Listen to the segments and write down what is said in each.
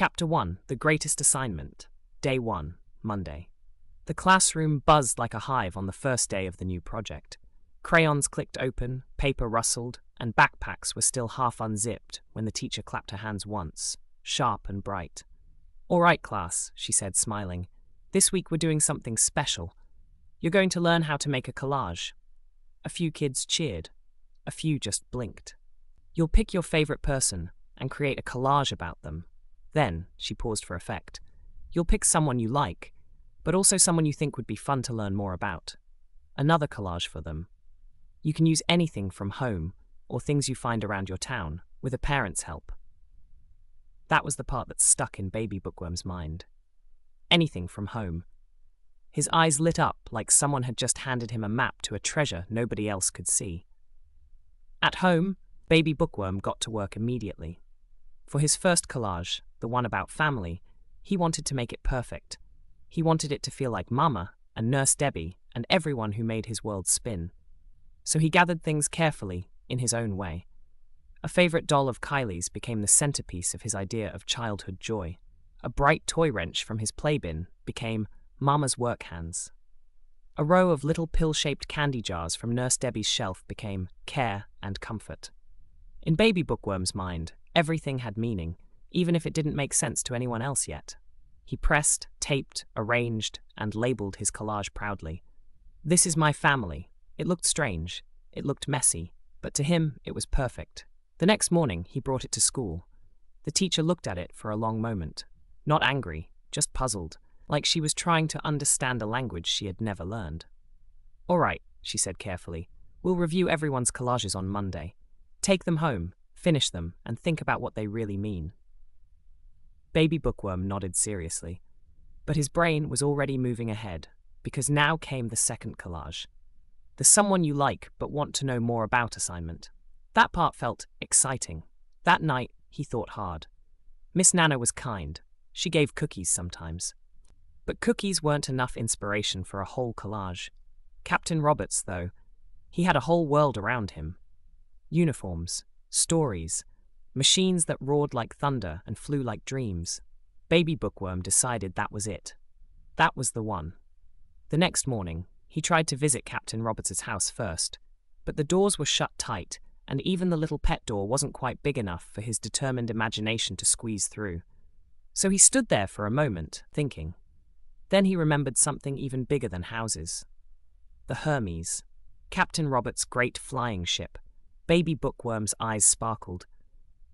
Chapter 1, The Greatest Assignment. Day 1, Monday. The classroom buzzed like a hive on the first day of the new project. Crayons clicked open, paper rustled, and backpacks were still half unzipped when the teacher clapped her hands once, sharp and bright. "All right, class," she said, smiling. "This week we're doing something special. You're going to learn how to make a collage." A few kids cheered. A few just blinked. "You'll pick your favorite person and create a collage about them. Then," she paused for effect, "you'll pick someone you like, but also someone you think would be fun to learn more about. Another collage for them. You can use anything from home or things you find around your town, with a parent's help." That was the part that stuck in Baby Bookworm's mind. Anything from home. His eyes lit up like someone had just handed him a map to a treasure nobody else could see. At home, Baby Bookworm got to work immediately. For his first collage, the one about family, he wanted to make it perfect. He wanted it to feel like Mama and Nurse Debbie and everyone who made his world spin. So he gathered things carefully, in his own way. A favorite doll of Kylie's became the centerpiece of his idea of childhood joy. A bright toy wrench from his playbin became Mama's work hands. A row of little pill-shaped candy jars from Nurse Debbie's shelf became care and comfort. In Baby Bookworm's mind, everything had meaning, even if it didn't make sense to anyone else yet. He pressed, taped, arranged, and labeled his collage proudly. "This is my family." It looked strange. It looked messy. But to him, it was perfect. The next morning, he brought it to school. The teacher looked at it for a long moment. Not angry, just puzzled, like she was trying to understand a language she had never learned. "All right," she said carefully. "We'll review everyone's collages on Monday. Take them home, finish them, and think about what they really mean." Baby Bookworm nodded seriously. But his brain was already moving ahead, because now came the second collage. The someone you like but want to know more about assignment. That part felt exciting. That night, he thought hard. Miss Nana was kind. She gave cookies sometimes. But cookies weren't enough inspiration for a whole collage. Captain Roberts, though, he had a whole world around him. Uniforms, stories, machines that roared like thunder and flew like dreams. Baby Bookworm decided that was it. That was the one. The next morning, he tried to visit Captain Roberts' house first, but the doors were shut tight, and even the little pet door wasn't quite big enough for his determined imagination to squeeze through. So he stood there for a moment, thinking. Then he remembered something even bigger than houses. The Hermes, Captain Roberts' great flying ship. Baby Bookworm's eyes sparkled.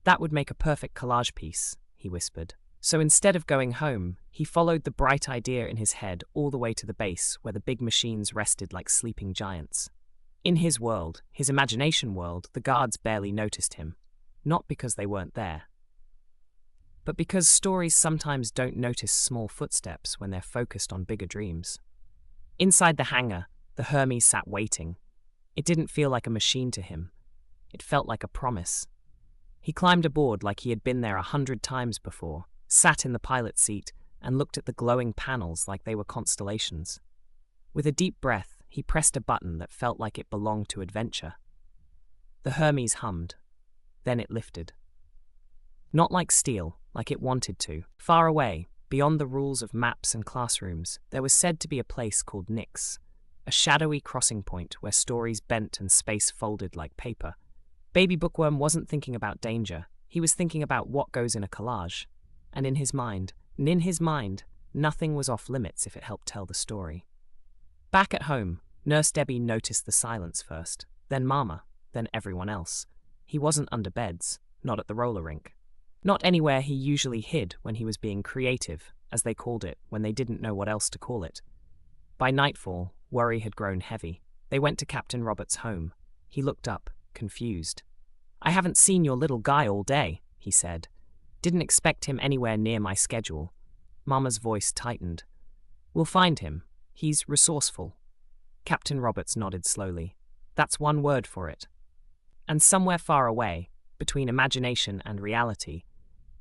"That would make a perfect collage piece," he whispered. So instead of going home, he followed the bright idea in his head all the way to the base where the big machines rested like sleeping giants. In his world, his imagination world, the guards barely noticed him. Not because they weren't there, but because stories sometimes don't notice small footsteps when they're focused on bigger dreams. Inside the hangar, the Hermes sat waiting. It didn't feel like a machine to him. It felt like a promise. He climbed aboard like he had been there 100 times before, sat in the pilot seat, and looked at the glowing panels like they were constellations. With a deep breath, he pressed a button that felt like it belonged to adventure. The Hermes hummed. Then it lifted. Not like steel, like it wanted to. Far away, beyond the rules of maps and classrooms, there was said to be a place called Nyx, a shadowy crossing point where stories bent and space folded like paper. Baby Bookworm wasn't thinking about danger. He was thinking about what goes in a collage. And in his mind, nothing was off limits if it helped tell the story. Back at home, Nurse Debbie noticed the silence first, then Mama, then everyone else. He wasn't under beds, not at the roller rink. Not anywhere he usually hid when he was being creative, as they called it when they didn't know what else to call it. By nightfall, worry had grown heavy. They went to Captain Roberts' home. He looked up, confused. "I haven't seen your little guy all day," he said. "Didn't expect him anywhere near my schedule." Mama's voice tightened. "We'll find him. He's resourceful." Captain Roberts nodded slowly. "That's one word for it." And somewhere far away, between imagination and reality,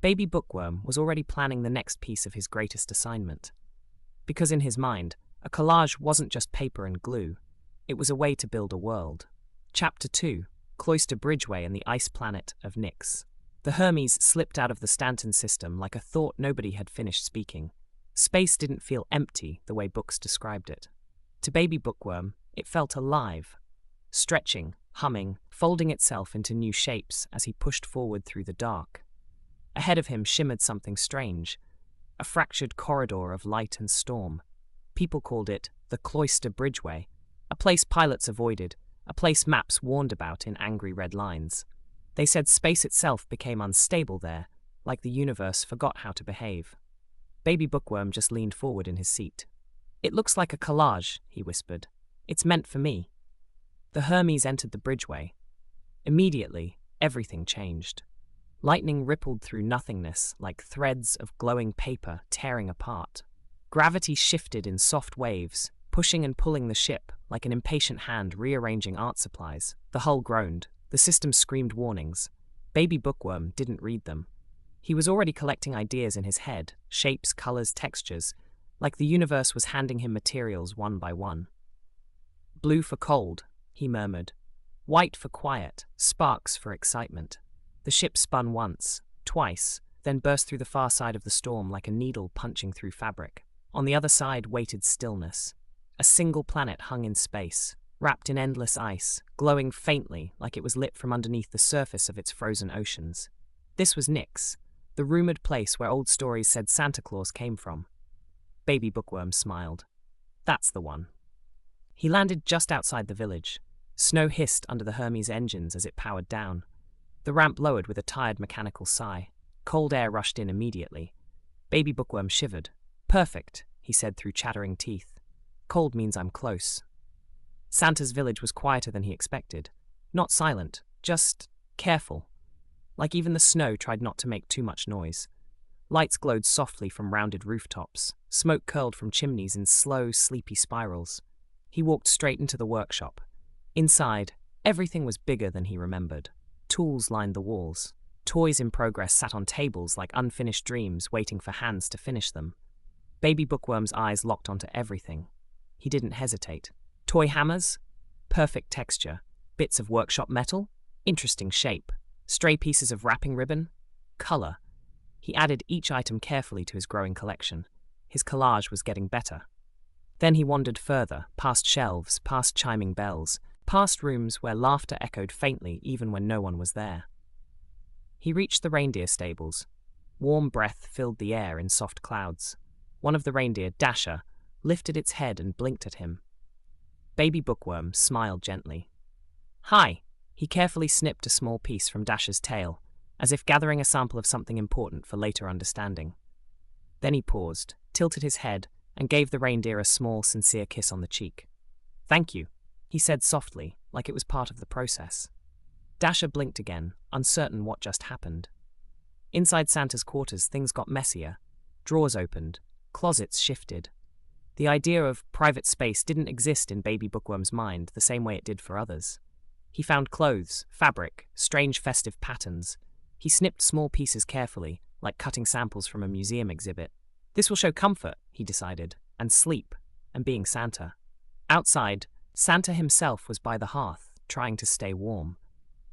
Baby Bookworm was already planning the next piece of his greatest assignment. Because in his mind, a collage wasn't just paper and glue. It was a way to build a world. Chapter 2, Cloister Bridgeway and the Ice Planet of Nyx. The Hermes slipped out of the Stanton system like a thought nobody had finished speaking. Space didn't feel empty the way books described it. To Baby Bookworm, it felt alive, stretching, humming, folding itself into new shapes as he pushed forward through the dark. Ahead of him shimmered something strange, a fractured corridor of light and storm. People called it the Cloister Bridgeway, a place pilots avoided, a place maps warned about in angry red lines. They said space itself became unstable there, like the universe forgot how to behave. Baby Bookworm just leaned forward in his seat. "It looks like a collage," he whispered. "It's meant for me." The Hermes entered the bridgeway. Immediately, everything changed. Lightning rippled through nothingness like threads of glowing paper tearing apart. Gravity shifted in soft waves, pushing and pulling the ship like an impatient hand rearranging art supplies. The hull groaned. The system screamed warnings. Baby Bookworm didn't read them. He was already collecting ideas in his head, shapes, colors, textures, like the universe was handing him materials one by one. "Blue for cold," he murmured. "White for quiet, sparks for excitement." The ship spun once, twice, then burst through the far side of the storm like a needle punching through fabric. On the other side waited stillness. A single planet hung in space, wrapped in endless ice, glowing faintly like it was lit from underneath the surface of its frozen oceans. This was Nyx, the rumored place where old stories said Santa Claus came from. Baby Bookworm smiled. "That's the one." He landed just outside the village. Snow hissed under the Hermes engines as it powered down. The ramp lowered with a tired mechanical sigh. Cold air rushed in immediately. Baby Bookworm shivered. "Perfect," he said through chattering teeth. "Cold means I'm close." Santa's village was quieter than he expected. Not silent, just careful. Like even the snow tried not to make too much noise. Lights glowed softly from rounded rooftops. Smoke curled from chimneys in slow, sleepy spirals. He walked straight into the workshop. Inside, everything was bigger than he remembered. Tools lined the walls. Toys in progress sat on tables like unfinished dreams waiting for hands to finish them. Baby Bookworm's eyes locked onto everything. He didn't hesitate. Toy hammers? Perfect texture. Bits of workshop metal? Interesting shape. Stray pieces of wrapping ribbon? Color. He added each item carefully to his growing collection. His collage was getting better. Then he wandered further, past shelves, past chiming bells, past rooms where laughter echoed faintly even when no one was there. He reached the reindeer stables. Warm breath filled the air in soft clouds. One of the reindeer, Dasher, lifted its head and blinked at him. Baby Bookworm smiled gently. "Hi." He carefully snipped a small piece from Dasher's tail, as if gathering a sample of something important for later understanding. Then he paused, tilted his head, and gave the reindeer a small, sincere kiss on the cheek. "Thank you," he said softly, like it was part of the process. Dasher blinked again, uncertain what just happened. Inside Santa's quarters, things got messier. Drawers opened, closets shifted. The idea of private space didn't exist in Baby Bookworm's mind the same way it did for others. He found clothes, fabric, strange festive patterns. He snipped small pieces carefully, like cutting samples from a museum exhibit. This will show comfort, he decided, and sleep, and being Santa. Outside, Santa himself was by the hearth, trying to stay warm.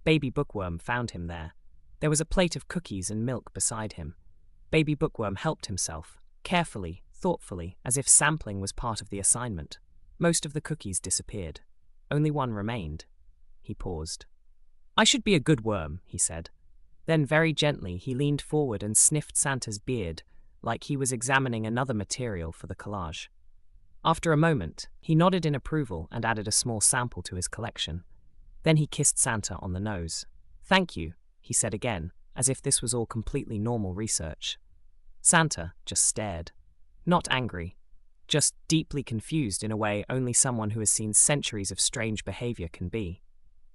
Baby Bookworm found him there. There was a plate of cookies and milk beside him. Baby Bookworm helped himself, carefully, thoughtfully, as if sampling was part of the assignment. Most of the cookies disappeared. Only one remained. He paused. "I should be a good worm," he said. Then very gently he leaned forward and sniffed Santa's beard, like he was examining another material for the collage. After a moment, he nodded in approval and added a small sample to his collection. Then he kissed Santa on the nose. "Thank you," he said again, as if this was all completely normal research. Santa just stared. Not angry, just deeply confused in a way only someone who has seen centuries of strange behavior can be.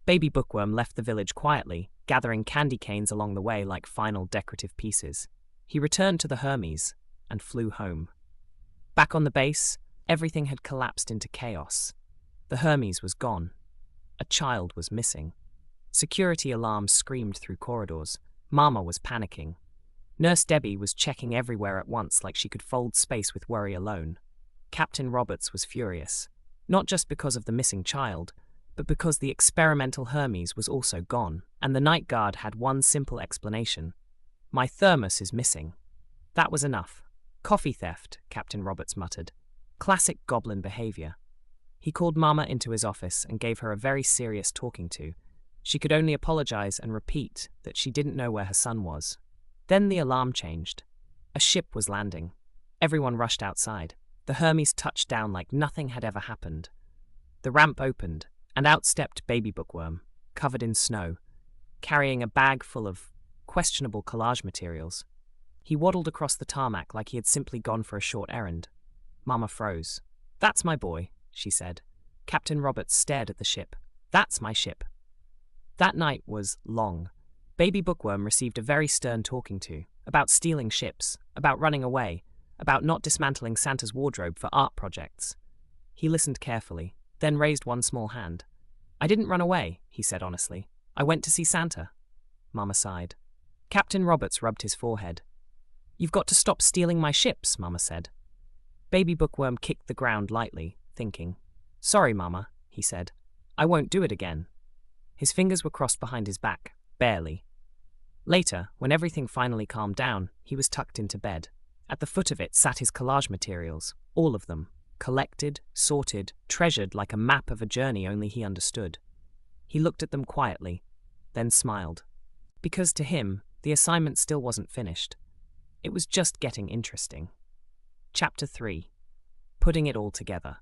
Baby Bookworm left the village quietly, gathering candy canes along the way like final decorative pieces. He returned to the Hermes and flew home. Back on the base, everything had collapsed into chaos. The Hermes was gone. A child was missing. Security alarms screamed through corridors. Mama was panicking. Nurse Debbie was checking everywhere at once like she could fold space with worry alone. Captain Roberts was furious, not just because of the missing child, but because the experimental Hermes was also gone, and the night guard had one simple explanation. My thermos is missing. That was enough. Coffee theft, Captain Roberts muttered. Classic goblin behavior. He called Mama into his office and gave her a very serious talking to. She could only apologize and repeat that she didn't know where her son was. Then the alarm changed. A ship was landing. Everyone rushed outside. The Hermes touched down like nothing had ever happened. The ramp opened, and out stepped Baby Bookworm, covered in snow, carrying a bag full of questionable collage materials. He waddled across the tarmac like he had simply gone for a short errand. Mama froze. "That's my boy," she said. Captain Roberts stared at the ship. "That's my ship." That night was long. Baby Bookworm received a very stern talking to, about stealing ships, about running away, about not dismantling Santa's wardrobe for art projects. He listened carefully, then raised one small hand. "I didn't run away," he said honestly. "I went to see Santa." Mama sighed. Captain Roberts rubbed his forehead. "You've got to stop stealing my ships," Mama said. Baby Bookworm kicked the ground lightly, thinking. "Sorry, Mama," he said. "I won't do it again." His fingers were crossed behind his back, barely. Later, when everything finally calmed down, he was tucked into bed. At the foot of it sat his collage materials, all of them, collected, sorted, treasured like a map of a journey only he understood. He looked at them quietly, then smiled. Because to him, the assignment still wasn't finished. It was just getting interesting. Chapter 3. Putting it all together.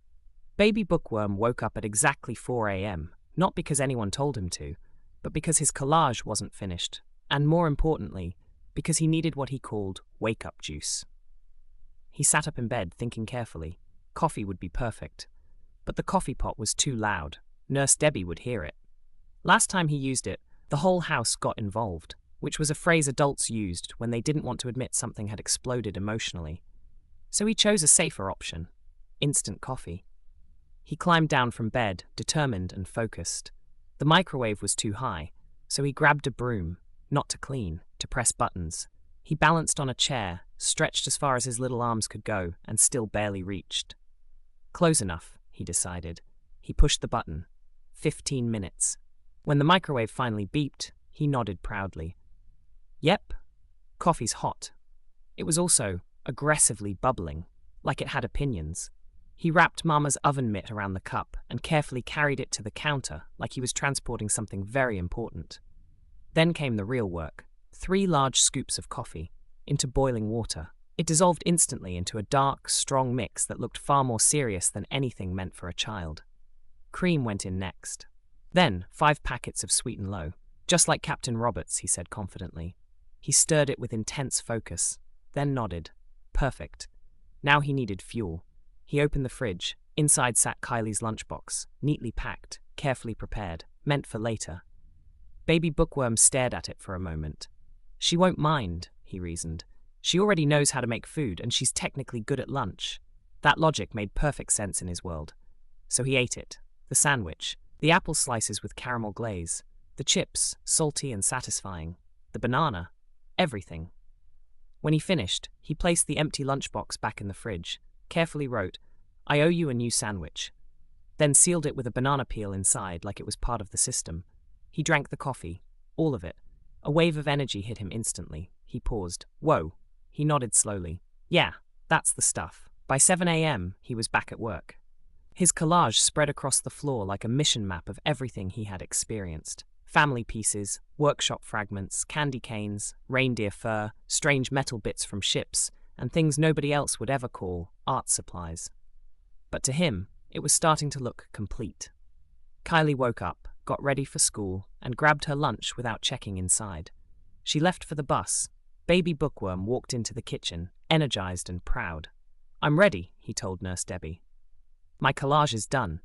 Baby Bookworm woke up at exactly 4 a.m., not because anyone told him to, but because his collage wasn't finished, and more importantly, because he needed what he called wake-up juice. He sat up in bed, thinking carefully. Coffee would be perfect. But the coffee pot was too loud. Nurse Debbie would hear it. Last time he used it, the whole house got involved, which was a phrase adults used when they didn't want to admit something had exploded emotionally. So he chose a safer option: instant coffee. He climbed down from bed, determined and focused. The microwave was too high, so he grabbed a broom, not to clean, to press buttons. He balanced on a chair, stretched as far as his little arms could go, and still barely reached. Close enough, he decided. He pushed the button. 15 minutes. When the microwave finally beeped, he nodded proudly. Yep, coffee's hot. It was also aggressively bubbling, like it had opinions. He wrapped Mama's oven mitt around the cup and carefully carried it to the counter like he was transporting something very important. Then came the real work. 3 large scoops of coffee, into boiling water. It dissolved instantly into a dark, strong mix that looked far more serious than anything meant for a child. Cream went in next. Then 5 packets of Sweet and Low. Just like Captain Roberts, he said confidently. He stirred it with intense focus, then nodded. Perfect. Now he needed fuel. He opened the fridge. Inside sat Kylie's lunchbox, neatly packed, carefully prepared, meant for later. Baby Bookworm stared at it for a moment. She won't mind, he reasoned. She already knows how to make food, and she's technically good at lunch. That logic made perfect sense in his world. So he ate it. The sandwich, the apple slices with caramel glaze, the chips, salty and satisfying, the banana, everything. When he finished, he placed the empty lunchbox back in the fridge, carefully wrote, "I owe you a new sandwich," then sealed it with a banana peel inside like it was part of the system. He drank the coffee, all of it. A wave of energy hit him instantly. He paused. Whoa. He nodded slowly. Yeah, that's the stuff. By 7 a.m., he was back at work. His collage spread across the floor like a mission map of everything he had experienced. Family pieces, workshop fragments, candy canes, reindeer fur, strange metal bits from ships, and things nobody else would ever call art supplies. But to him, it was starting to look complete. Kylie woke up, got ready for school, and grabbed her lunch without checking inside. She left for the bus. Baby Bookworm walked into the kitchen, energized and proud. "I'm ready," he told Nurse Debbie. "My collage is done."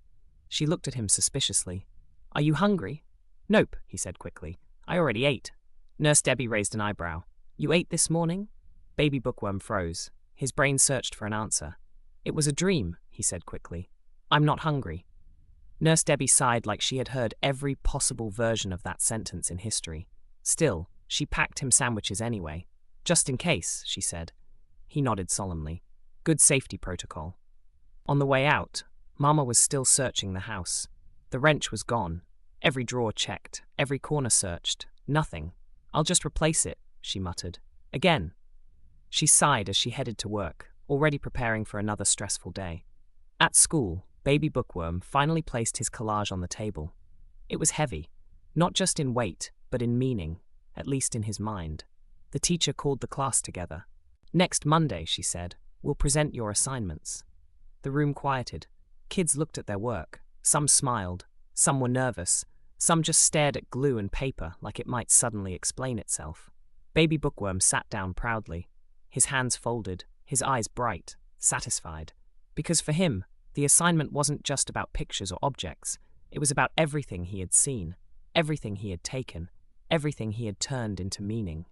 She looked at him suspiciously. "Are you hungry?" "Nope," he said quickly. "I already ate." Nurse Debbie raised an eyebrow. "You ate this morning?" Baby Bookworm froze. His brain searched for an answer. "It was a dream," he said quickly. "I'm not hungry." Nurse Debbie sighed like she had heard every possible version of that sentence in history. Still, she packed him sandwiches anyway. "Just in case," she said. He nodded solemnly. "Good safety protocol." On the way out, Mama was still searching the house. The wrench was gone. Every drawer checked, every corner searched. Nothing. "I'll just replace it," she muttered. Again. She sighed as she headed to work, already preparing for another stressful day. At school, Baby Bookworm finally placed his collage on the table. It was heavy, not just in weight, but in meaning, at least in his mind. The teacher called the class together. "Next Monday," she said, "we'll present your assignments." The room quieted. Kids looked at their work. Some smiled, some were nervous, some just stared at glue and paper like it might suddenly explain itself. Baby Bookworm sat down proudly, his hands folded, his eyes bright, satisfied. Because for him, the assignment wasn't just about pictures or objects. It was about everything he had seen, everything he had taken, everything he had turned into meaning.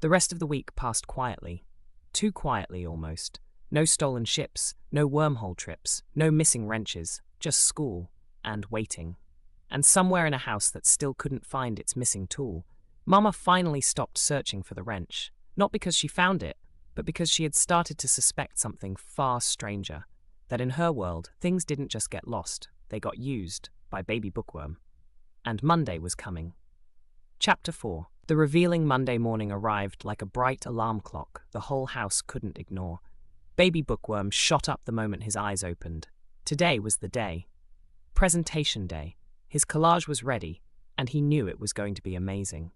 The rest of the week passed quietly. Too quietly, almost. No stolen ships, no wormhole trips, no missing wrenches, just school and waiting. And somewhere in a house that still couldn't find its missing tool, Mama finally stopped searching for the wrench. Not because she found it, but because she had started to suspect something far stranger. That in her world, things didn't just get lost, they got used by Baby Bookworm. And Monday was coming. Chapter 4. The revealing Monday morning arrived like a bright alarm clock the whole house couldn't ignore. Baby Bookworm shot up the moment his eyes opened. Today was the day. Presentation day. His collage was ready, and he knew it was going to be amazing.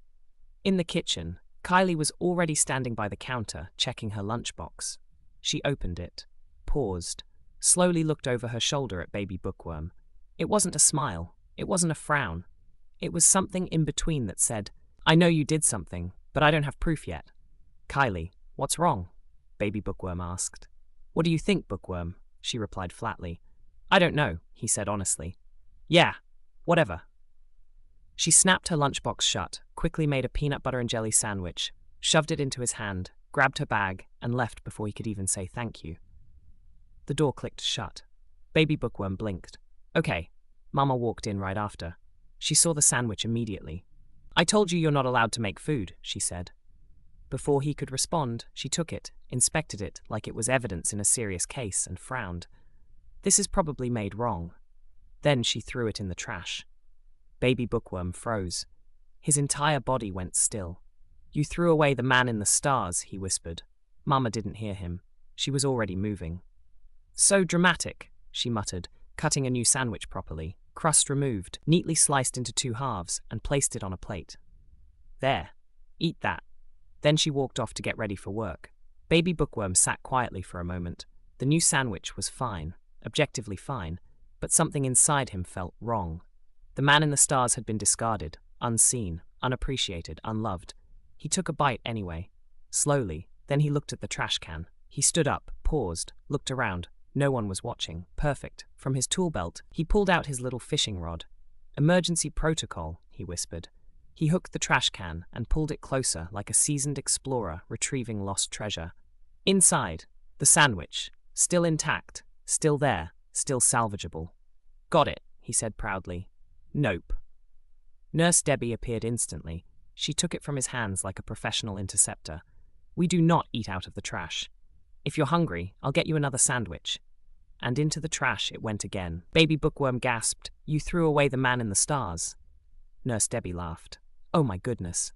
In the kitchen, Kylie was already standing by the counter, checking her lunchbox. She opened it, paused, slowly looked over her shoulder at Baby Bookworm. It wasn't a smile, it wasn't a frown. It was something in between that said, "I know you did something, but I don't have proof yet." "Kylie, what's wrong?" Baby Bookworm asked. "What do you think, Bookworm?" she replied flatly. "I don't know," he said honestly. "Yeah, whatever." She snapped her lunchbox shut, quickly made a peanut butter and jelly sandwich, shoved it into his hand, grabbed her bag, and left before he could even say thank you. The door clicked shut. Baby Bookworm blinked. "Okay." Mama walked in right after. She saw the sandwich immediately. "I told you you're not allowed to make food," she said. Before he could respond, she took it, inspected it like it was evidence in a serious case, and frowned. "This is probably made wrong." Then she threw it in the trash. Baby Bookworm froze. His entire body went still. "You threw away the man in the stars," he whispered. Mama didn't hear him. She was already moving. "So dramatic," she muttered, cutting a new sandwich properly, crust removed, neatly sliced into 2 halves, and placed it on a plate. "There, eat that." Then she walked off to get ready for work. Baby Bookworm sat quietly for a moment. The new sandwich was fine, objectively fine, but something inside him felt wrong. The man in the stars had been discarded, unseen, unappreciated, unloved. He took a bite anyway. Slowly, then he looked at the trash can. He stood up, paused, looked around. No one was watching. Perfect. From his tool belt, he pulled out his little fishing rod. "Emergency protocol," he whispered. He hooked the trash can and pulled it closer like a seasoned explorer retrieving lost treasure. Inside, the sandwich, still intact, still there, still salvageable. "Got it," he said proudly. "Nope." Nurse Debbie appeared instantly. She took it from his hands like a professional interceptor. "We do not eat out of the trash. If you're hungry, I'll get you another sandwich." And into the trash it went again. Baby Bookworm gasped, "You threw away the man in the stars." Nurse Debbie laughed. "Oh my goodness."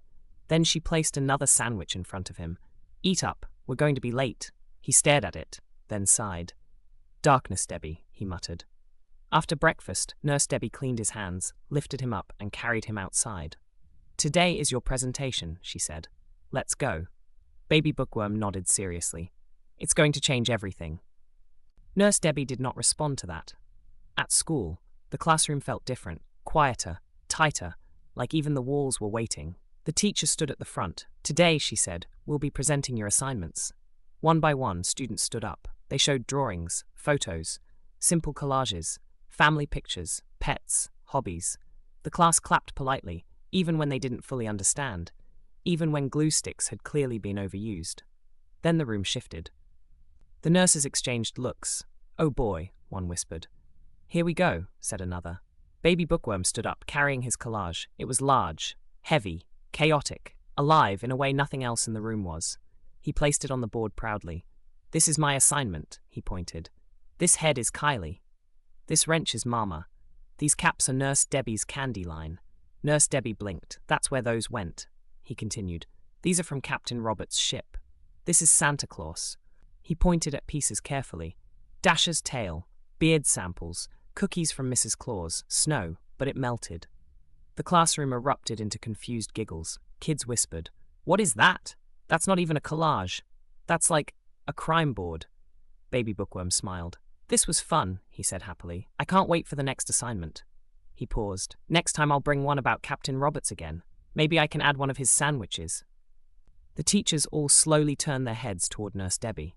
Then she placed another sandwich in front of him. "Eat up, we're going to be late." He stared at it, then sighed. "Darkness, Debbie," he muttered. After breakfast, Nurse Debbie cleaned his hands, lifted him up, and carried him outside. "Today is your presentation," she said. "Let's go." Baby Bookworm nodded seriously. "It's going to change everything." Nurse Debbie did not respond to that. At school, the classroom felt different, quieter, tighter, like even the walls were waiting. The teacher stood at the front. "Today," she said, "we'll be presenting your assignments." One by one, students stood up. They showed drawings, photos, simple collages, family pictures, pets, hobbies. The class clapped politely, even when they didn't fully understand, even when glue sticks had clearly been overused. Then the room shifted. The nurses exchanged looks. "Oh boy," one whispered. "Here we go," said another. Baby Bookworm stood up, carrying his collage. It was large, heavy, chaotic, alive in a way nothing else in the room was. He placed it on the board proudly. "This is my assignment," he pointed. "This head is Kylie. This wrench is Mama. These caps are Nurse Debbie's candy line. Nurse Debbie blinked. That's where those went, he continued. These are from Captain Robert's ship. This is Santa Claus. He pointed at pieces carefully. Dasher's tail, beard samples, cookies from Mrs. Claus, snow, but it melted. The classroom erupted into confused giggles. Kids whispered, "What is that? That's not even a collage. That's like a crime board." Baby Bookworm smiled. "This was fun," he said happily. "I can't wait for the next assignment." He paused. "Next time I'll bring one about Captain Roberts again. Maybe I can add one of his sandwiches." The teachers all slowly turned their heads toward Nurse Debbie.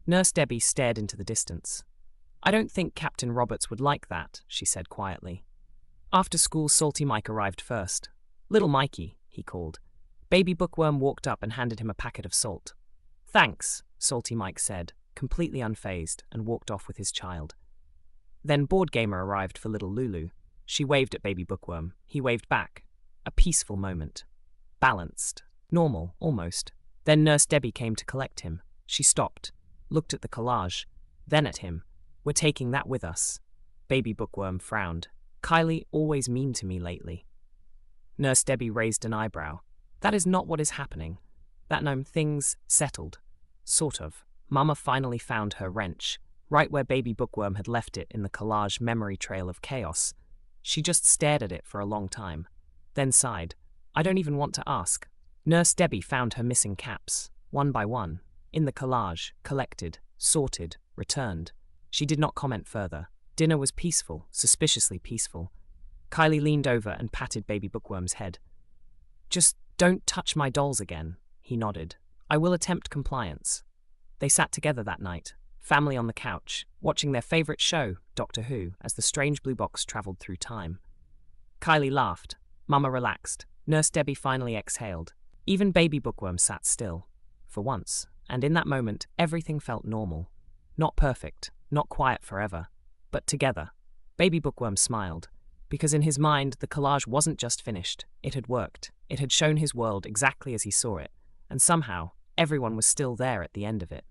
Nurse Debbie stared into the distance. "I don't think Captain Roberts would like that," she said quietly. After school, Salty Mike arrived first. "Little Mikey," he called. Baby Bookworm walked up and handed him a packet of salt. "Thanks," Salty Mike said, completely unfazed, and walked off with his child. Then Board Gamer arrived for little Lulu. She waved at Baby Bookworm. He waved back. A peaceful moment. Balanced. Normal, almost. Then Nurse Debbie came to collect him. She stopped, looked at the collage, then at him. "We're taking that with us." Baby Bookworm frowned. "Kylie always mean to me lately." Nurse Debbie raised an eyebrow. "That is not what is happening. That things settled. Sort of. Mama finally found her wrench, right where Baby Bookworm had left it in the collage memory trail of chaos. She just stared at it for a long time, then sighed. "I don't even want to ask." Nurse Debbie found her missing caps, one by one, in the collage, collected, sorted, returned. She did not comment further. Dinner was peaceful, suspiciously peaceful. Kylie leaned over and patted Baby Bookworm's head. "Just don't touch my dolls again," he nodded. "I will attempt compliance." They sat together that night, family on the couch, watching their favorite show, Doctor Who, as the strange blue box traveled through time. Kylie laughed. Mama relaxed. Nurse Debbie finally exhaled. Even Baby Bookworm sat still, for once, and in that moment, everything felt normal. Not perfect, not quiet forever, but together. Baby Bookworm smiled, because in his mind, the collage wasn't just finished. It had worked. It had shown his world exactly as he saw it, and somehow, everyone was still there at the end of it.